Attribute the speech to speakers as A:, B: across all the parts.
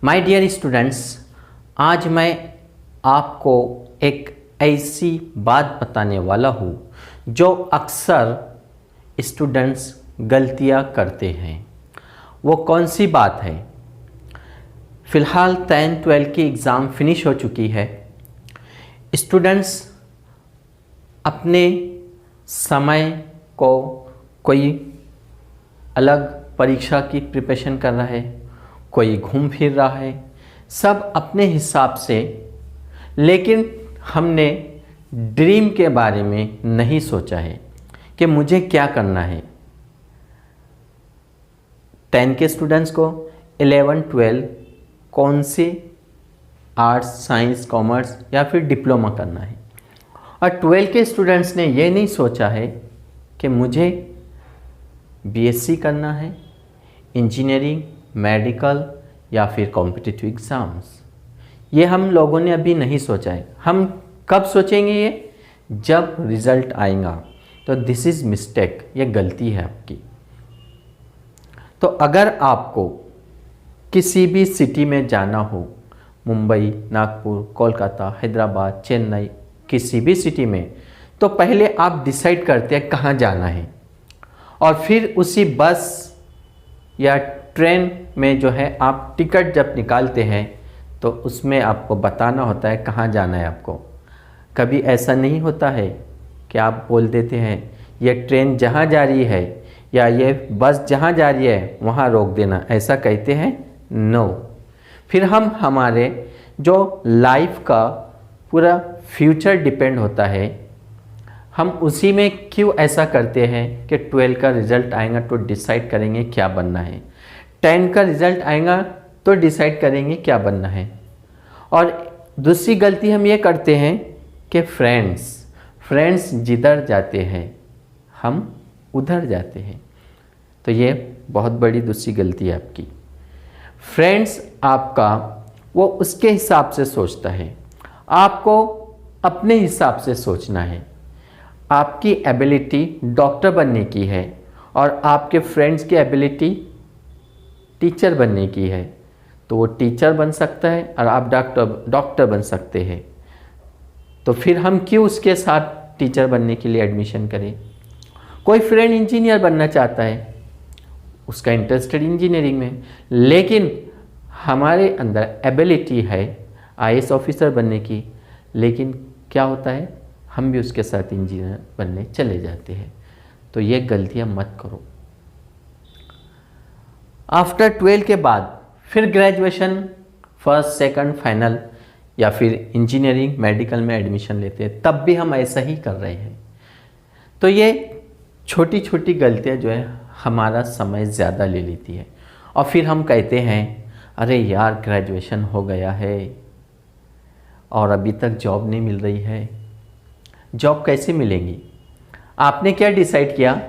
A: My dear students, आज मैं आपको एक ऐसी बात बताने वाला हूँ जो अक्सर स्टूडेंट्स गलतियाँ करते हैं। वो कौन सी बात है? फ़िलहाल 10th-12th की एग्ज़ाम फिनिश हो चुकी है। स्टूडेंट्स अपने समय को कोई अलग परीक्षा की प्रिपरेशन कर रहा है, कोई घूम फिर रहा है, सब अपने हिसाब से। लेकिन हमने ड्रीम के बारे में नहीं सोचा है कि मुझे क्या करना है। 10 के स्टूडेंट्स को 11-12 कौन से आर्ट्स, साइंस, कॉमर्स या फिर डिप्लोमा करना है, और 12 के स्टूडेंट्स ने ये नहीं सोचा है कि मुझे बीएससी करना है, इंजीनियरिंग, मेडिकल या फिर कॉम्पिटिटिव एग्ज़ाम्स। ये हम लोगों ने अभी नहीं सोचा है। हम कब सोचेंगे? ये जब रिज़ल्ट आएगा। तो दिस इज़ मिस्टेक, ये गलती है आपकी। तो अगर आपको किसी भी सिटी में जाना हो, मुंबई, नागपुर, कोलकाता, हैदराबाद, चेन्नई, किसी भी सिटी में, तो पहले आप डिसाइड करते हैं कहाँ जाना है, और फिर उसी बस या ट्रेन में जो है आप टिकट जब निकालते हैं तो उसमें आपको बताना होता है कहाँ जाना है आपको। कभी ऐसा नहीं होता है कि आप बोल देते हैं ये ट्रेन जहाँ जा रही है या ये बस जहाँ जा रही है वहाँ रोक देना, ऐसा कहते हैं? नो। फिर हम हमारे जो लाइफ का पूरा फ्यूचर डिपेंड होता है, हम उसी में क्यों ऐसा करते हैं कि 12 का रिज़ल्ट आएगा तो डिसाइड करेंगे क्या बनना है, 10 का रिज़ल्ट आएगा तो डिसाइड करेंगे क्या बनना है। और दूसरी गलती हम ये करते हैं कि फ्रेंड्स जिधर जाते हैं हम उधर जाते हैं। तो ये बहुत बड़ी दूसरी गलती है आपकी। फ्रेंड्स आपका वो उसके हिसाब से सोचता है, आपको अपने हिसाब से सोचना है। आपकी एबिलिटी डॉक्टर बनने की है और आपके फ्रेंड्स की एबिलिटी टीचर बनने की है, तो वो टीचर बन सकता है और आप डॉक्टर बन सकते हैं। तो फिर हम क्यों उसके साथ टीचर बनने के लिए एडमिशन करें? कोई फ्रेंड इंजीनियर बनना चाहता है, उसका इंटरेस्टेड इंजीनियरिंग में, लेकिन हमारे अंदर एबिलिटी है आईएएस ऑफिसर बनने की, लेकिन क्या होता है, हम भी उसके साथ इंजीनियर बनने चले जाते हैं। तो ये गलतियाँ मत करो। आफ्टर 12 के बाद फिर ग्रेजुएशन, फर्स्ट, सेकंड, फाइनल या फिर इंजीनियरिंग, मेडिकल में एडमिशन लेते हैं, तब भी हम ऐसा ही कर रहे हैं। तो ये छोटी छोटी गलतियाँ जो है हमारा समय ज़्यादा ले लेती है, और फिर हम कहते हैं अरे यार ग्रेजुएशन हो गया है और अभी तक जॉब नहीं मिल रही है। जॉब कैसे मिलेगी? आपने क्या डिसाइड किया?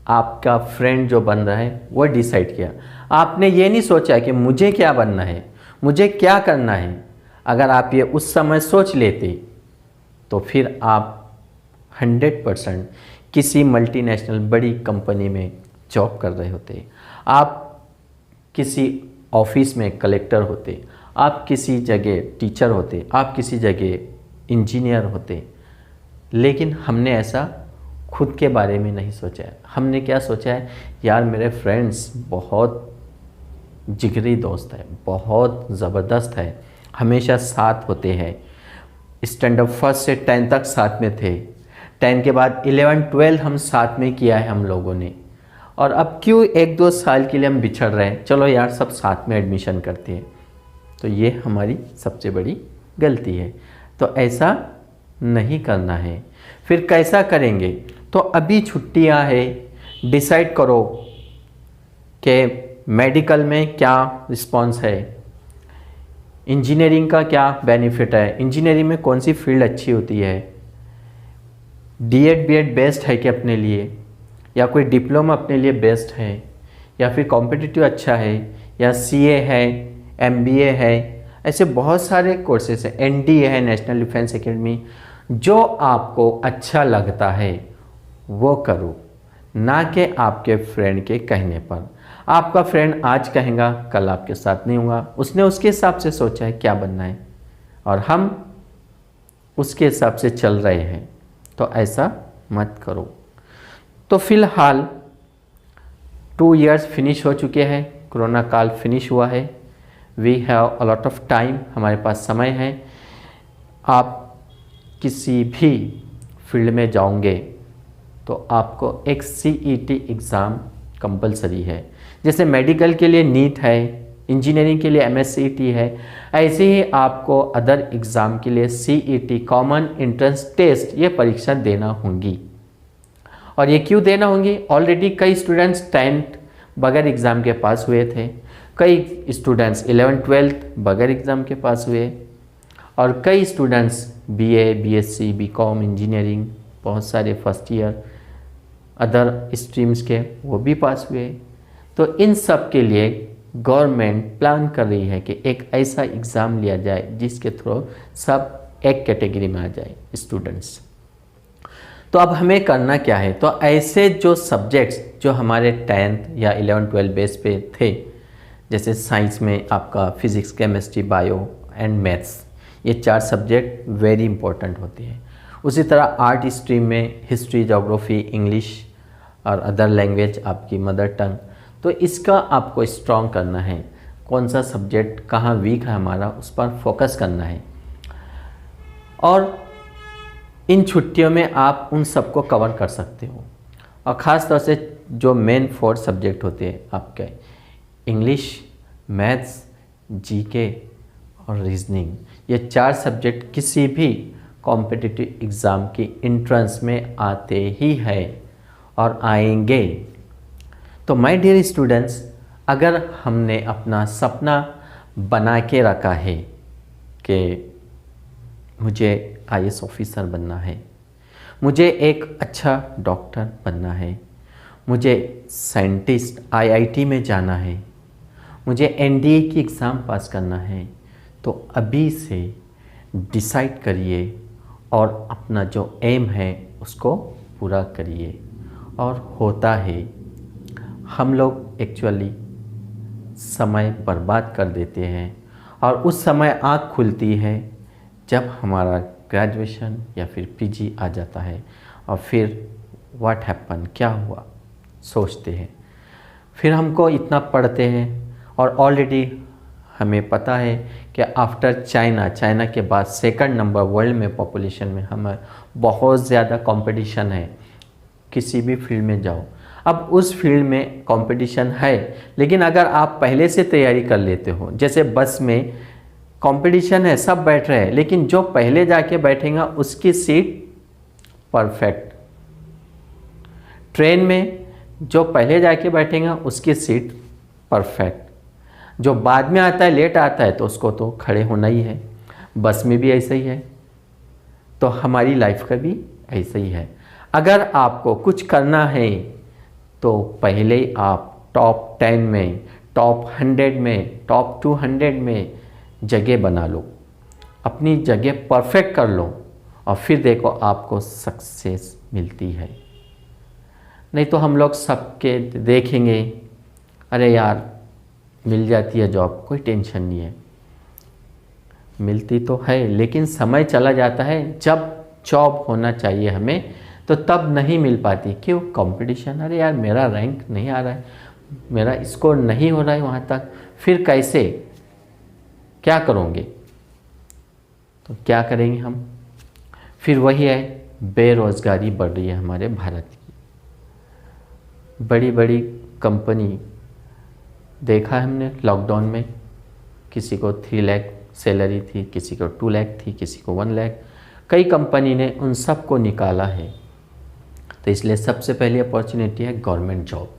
A: आपका फ्रेंड जो बन रहा है वो डिसाइड किया। आपने ये नहीं सोचा कि मुझे क्या बनना है, मुझे क्या करना है। अगर आप ये उस समय सोच लेते तो फिर आप 100% किसी मल्टीनेशनल बड़ी कंपनी में जॉब कर रहे होते, आप किसी ऑफिस में कलेक्टर होते, आप किसी जगह टीचर होते, आप किसी जगह इंजीनियर होते। लेकिन हमने ऐसा खुद के बारे में नहीं सोचा है। हमने क्या सोचा है, यार मेरे फ्रेंड्स बहुत जिगरी दोस्त है, बहुत ज़बरदस्त है, हमेशा साथ होते हैं। स्टैंडर्ड फर्स्ट से 10 तक साथ में थे, 10 के बाद 11-12 हम साथ में किया है हम लोगों ने, और अब क्यों 1-2 साल के लिए हम बिछड़ रहे हैं, चलो यार सब साथ में एडमिशन करते हैं। तो ये हमारी सबसे बड़ी गलती है। तो ऐसा नहीं करना है। फिर कैसा करेंगे? तो अभी छुट्टियां है, डिसाइड करो कि मेडिकल में क्या रिस्पॉन्स है, इंजीनियरिंग का क्या बेनिफिट है, इंजीनियरिंग में कौन सी फील्ड अच्छी होती है, डीएड बीएड बेस्ट है कि अपने लिए, या कोई डिप्लोमा अपने लिए बेस्ट है, या फिर कॉम्पिटिटिव अच्छा है, या सीए है, एमबीए है। ऐसे बहुत सारे कोर्सेज हैं, एनडीए है, नेशनल डिफेंस एकेडमी। जो आपको अच्छा लगता है वो करो, ना कि आपके फ्रेंड के कहने पर। आपका फ्रेंड आज कहेगा कल आपके साथ नहीं होगा, उसने उसके हिसाब से सोचा है क्या बनना है और हम उसके हिसाब से चल रहे हैं, तो ऐसा मत करो। तो फिलहाल 2 इयर्स फिनिश हो चुके हैं, कोरोना काल फिनिश हुआ है। We have a lot of time, हमारे पास समय है। आप किसी भी फील्ड में जाओगे तो आपको एक CET एग्ज़ाम कंपलसरी है। जैसे मेडिकल के लिए नीट है, इंजीनियरिंग के लिए MSCET है, ऐसे ही आपको अदर एग्ज़ाम के लिए CET कॉमन एंट्रेंस टेस्ट ये परीक्षा देना होंगी। और ये क्यों देना होंगी? ऑलरेडी कई स्टूडेंट्स 10th बगैर एग्ज़ाम के पास हुए थे, कई स्टूडेंट्स 11th 12th बगैर एग्ज़ाम के पास हुए, और कई students BA BSc BCom engineering बहुत सारे फर्स्ट ईयर अदर स्ट्रीम्स के वो भी पास हुए। तो इन सब के लिए गवर्नमेंट प्लान कर रही है कि एक ऐसा एग्ज़ाम लिया जाए जिसके थ्रू सब एक कैटेगरी में आ जाए स्टूडेंट्स। तो अब हमें करना क्या है? तो ऐसे जो सब्जेक्ट्स जो हमारे 10th या 11th 12th बेस पे थे, जैसे साइंस में आपका physics chemistry bio and maths, ये 4 सब्जेक्ट वेरी इंपॉर्टेंट होते हैं। उसी तरह आर्ट स्ट्रीम में हिस्ट्री, ज्योग्राफी, इंग्लिश और अदर लैंग्वेज आपकी मदर टंग, तो इसका आपको स्ट्रॉन्ग करना है। कौन सा सब्जेक्ट कहाँ वीक है हमारा, उस पर फोकस करना है। और इन छुट्टियों में आप उन सबको कवर कर सकते हो। और ख़ास तौर से जो मेन 4 सब्जेक्ट होते हैं आपके, इंग्लिश, मैथ्स, GK और रीजनिंग, ये 4 सब्जेक्ट किसी भी कॉम्पिटिटिव एग्ज़ाम की एंट्रेंस में आते ही है और आएंगे। तो माय डियर स्टूडेंट्स, अगर हमने अपना सपना बना के रखा है कि मुझे IAS ऑफिसर बनना है, मुझे एक अच्छा डॉक्टर बनना है, मुझे साइंटिस्ट IIT में जाना है, मुझे NDA की एग्ज़ाम पास करना है, तो अभी से डिसाइड करिए और अपना जो एम है उसको पूरा करिए। और होता है, हम लोग एक्चुअली समय बर्बाद कर देते हैं और उस समय आँख खुलती है जब हमारा ग्रेजुएशन या फिर PG आ जाता है, और फिर व्हाट हैपन, क्या हुआ सोचते हैं। फिर हमको इतना पढ़ते हैं और ऑलरेडी हमें पता है कि आफ्टर चाइना के बाद 2nd नंबर वर्ल्ड में पॉपुलेशन में हमें बहुत ज़्यादा कंपटीशन है। किसी भी फील्ड में जाओ, अब उस फील्ड में कंपटीशन है, लेकिन अगर आप पहले से तैयारी कर लेते हो, जैसे बस में कंपटीशन है, सब बैठ रहे हैं, लेकिन जो पहले जाके बैठेगा उसकी सीट परफेक्ट। ट्रेन में जो पहले जाके बैठेगा उसकी सीट परफेक्ट। जो बाद में आता है, लेट आता है, तो उसको तो खड़े होना ही है। बस में भी ऐसा ही है, तो हमारी लाइफ का भी ऐसा ही है। अगर आपको कुछ करना है तो पहले आप टॉप 10 में, टॉप 100 में, टॉप 200 में जगह बना लो, अपनी जगह परफेक्ट कर लो, और फिर देखो आपको सक्सेस मिलती है। नहीं तो हम लोग सबके देखेंगे, अरे यार मिल जाती है जॉब, कोई टेंशन नहीं है। मिलती तो है, लेकिन समय चला जाता है, जब जॉब होना चाहिए हमें तो तब नहीं मिल पाती। क्यों? कंपटीशन। अरे यार मेरा रैंक नहीं आ रहा है, मेरा स्कोर नहीं हो रहा है वहाँ तक, फिर कैसे, क्या करोगे? तो क्या करेंगे हम? फिर वही है, बेरोज़गारी बढ़ रही है हमारे भारत की। बड़ी बड़ी कंपनी देखा है हमने लॉकडाउन में, किसी को 3 लाख सैलरी थी, किसी को 2 लाख थी, किसी को 1 लाख। कई कंपनी ने उन सब को निकाला है। तो इसलिए सबसे पहली अपॉर्चुनिटी है गवर्नमेंट जॉब।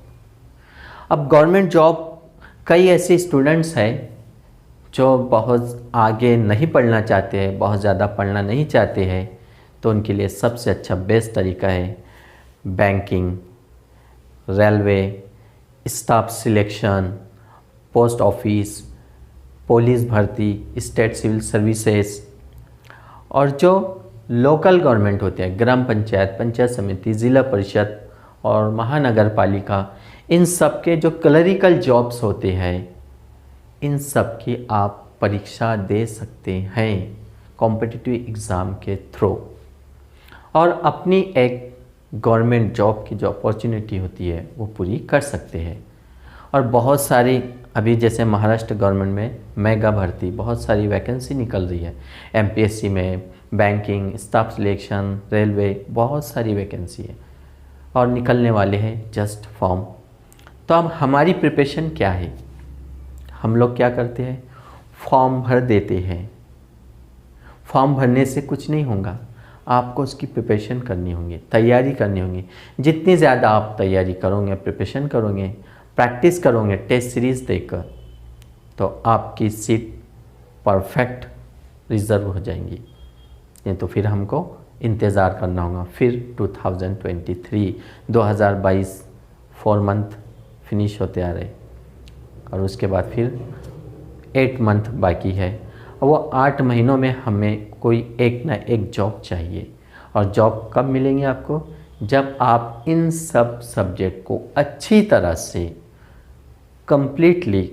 A: अब गवर्नमेंट जॉब, कई ऐसे स्टूडेंट्स हैं जो बहुत आगे नहीं पढ़ना चाहते हैं, बहुत ज़्यादा पढ़ना नहीं चाहते हैं, तो उनके लिए सबसे अच्छा बेस्ट तरीका है banking, railway, staff selection, post office, police भर्ती, स्टेट सिविल सर्विसेज, और जो लोकल गवर्नमेंट होते हैं, ग्राम पंचायत, पंचायत समिति, ज़िला परिषद और महानगर पालिका, इन सब के जो क्लरिकल जॉब्स होते हैं, इन सब की आप परीक्षा दे सकते हैं कॉम्पिटिटिव एग्ज़ाम के थ्रू, और अपनी एक गवर्नमेंट जॉब की जो अपॉर्चुनिटी होती है वो पूरी कर सकते हैं। और बहुत सारी अभी जैसे महाराष्ट्र गवर्नमेंट में मेगा भर्ती बहुत सारी वैकेंसी निकल रही है, एमपीएससी में, बैंकिंग, स्टाफ सिलेक्शन, रेलवे, बहुत सारी वैकेंसी है और निकलने वाले हैं जस्ट फॉर्म। तो अब हमारी प्रिपरेशन क्या है? हम लोग क्या करते हैं, फॉर्म भर देते हैं। फॉर्म भरने से कुछ नहीं होगा, आपको उसकी प्रिपरेशन करनी होगी, तैयारी करनी होगी। जितनी ज़्यादा आप तैयारी करोगे, प्रिपरेशन करोगे, प्रैक्टिस करोगे टेस्ट सीरीज़ देकर, तो आपकी सीट परफेक्ट रिज़र्व हो जाएंगी। नहीं तो फिर हमको इंतज़ार करना होगा। फिर 2023 4 मंथ फिनिश होते आ रहे, और उसके बाद फिर 8 मंथ बाकी है। और वो 8 महीनों में हमें कोई एक ना एक जॉब चाहिए। और जॉब कब मिलेंगी आपको? जब आप इन सब सब्जेक्ट को अच्छी तरह से कंप्लीटली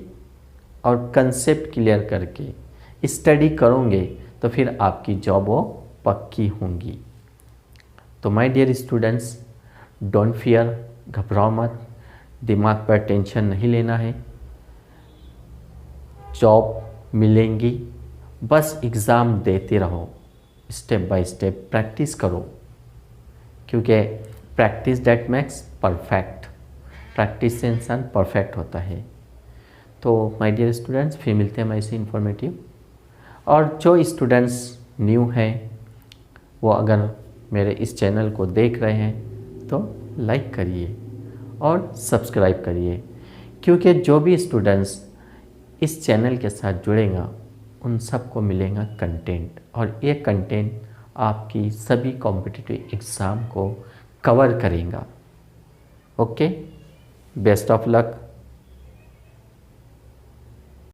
A: और कंसेप्ट क्लियर करके स्टडी करोगे, तो फिर आपकी जॉब वो पक्की होंगी। तो my dear students, don't fear, घबराओ मत, दिमाग पर टेंशन नहीं लेना है। जॉब मिलेंगी, बस एग्ज़ाम देते रहो, स्टेप बाय स्टेप प्रैक्टिस करो, क्योंकि practice that makes perfect. Practice से इंसान परफेक्ट होता है। तो माय डियर स्टूडेंट्स, फिर मिलते हैं ऐसे इन्फॉर्मेटिव। और जो स्टूडेंट्स न्यू हैं, वो अगर मेरे इस चैनल को देख रहे हैं तो लाइक करिए और सब्सक्राइब करिए, क्योंकि जो भी स्टूडेंट्स इस चैनल के साथ जुड़ेगा उन सबको मिलेगा कंटेंट, और ये कंटेंट आपकी सभी कॉम्पिटिटिव एग्ज़ाम को कवर करेगा। Okay, best of luck.